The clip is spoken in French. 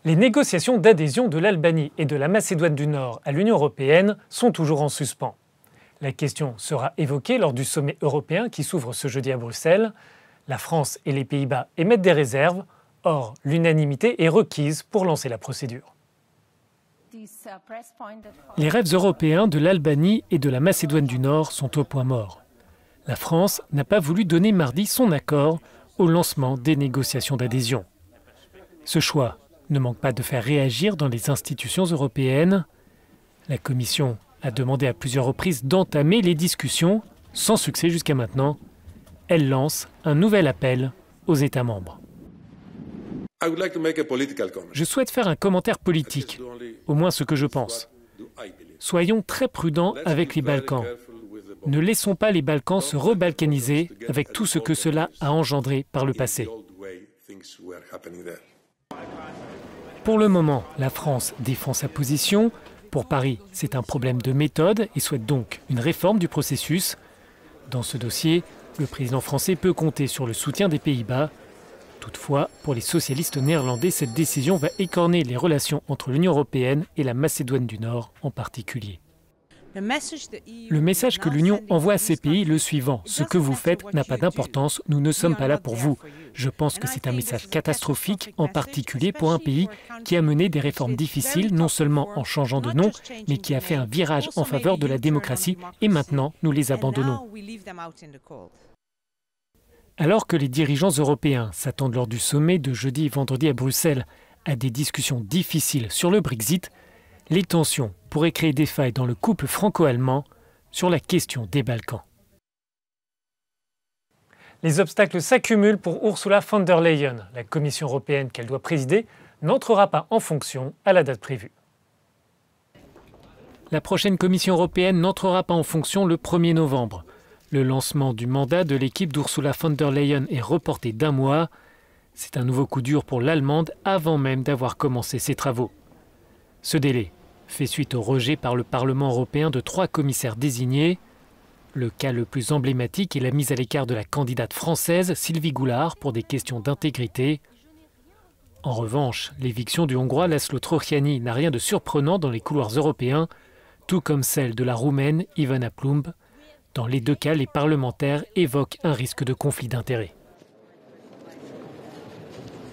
Les négociations d'adhésion de l'Albanie et de la Macédoine du Nord à l'Union européenne sont toujours en suspens. La question sera évoquée lors du sommet européen qui s'ouvre ce jeudi à Bruxelles. La France et les Pays-Bas émettent des réserves. Or, l'unanimité est requise pour lancer la procédure. Les rêves européens de l'Albanie et de la Macédoine du Nord sont au point mort. La France n'a pas voulu donner mardi son accord au lancement des négociations d'adhésion. Ce choix ne manque pas de faire réagir dans les institutions européennes. La Commission a demandé à plusieurs reprises d'entamer les discussions, sans succès jusqu'à maintenant. Elle lance un nouvel appel aux États membres. Je souhaite faire un commentaire politique, au moins ce que je pense. Soyons très prudents avec les Balkans. Ne laissons pas les Balkans se rebalkaniser avec tout ce que cela a engendré par le passé. Pour le moment, la France défend sa position. Pour Paris, c'est un problème de méthode et souhaite donc une réforme du processus. Dans ce dossier, le président français peut compter sur le soutien des Pays-Bas. Toutefois, pour les socialistes néerlandais, cette décision va écorner les relations entre l'Union européenne et la Macédoine du Nord en particulier. Le message que l'Union envoie à ces pays est le suivant. Ce que vous faites n'a pas d'importance, nous ne sommes pas là pour vous. Je pense que c'est un message catastrophique, en particulier pour un pays qui a mené des réformes difficiles, non seulement en changeant de nom, mais qui a fait un virage en faveur de la démocratie, et maintenant nous les abandonnons. Alors que les dirigeants européens s'attendent lors du sommet de jeudi et vendredi à Bruxelles à des discussions difficiles sur le Brexit, les tensions pourraient créer des failles dans le couple franco-allemand sur la question des Balkans. Les obstacles s'accumulent pour Ursula von der Leyen. La Commission européenne qu'elle doit présider n'entrera pas en fonction à la date prévue. La prochaine Commission européenne n'entrera pas en fonction le 1er novembre. Le lancement du mandat de l'équipe d'Ursula von der Leyen est reporté d'1 mois. C'est un nouveau coup dur pour l'Allemande avant même d'avoir commencé ses travaux. Ce délai fait suite au rejet par le Parlement européen de 3 commissaires désignés. Le cas le plus emblématique est la mise à l'écart de la candidate française Sylvie Goulard pour des questions d'intégrité. En revanche, l'éviction du Hongrois László Trojáni n'a rien de surprenant dans les couloirs européens, tout comme celle de la Roumaine Ivana Plumb. Dans les 2 cas, les parlementaires évoquent un risque de conflit d'intérêts.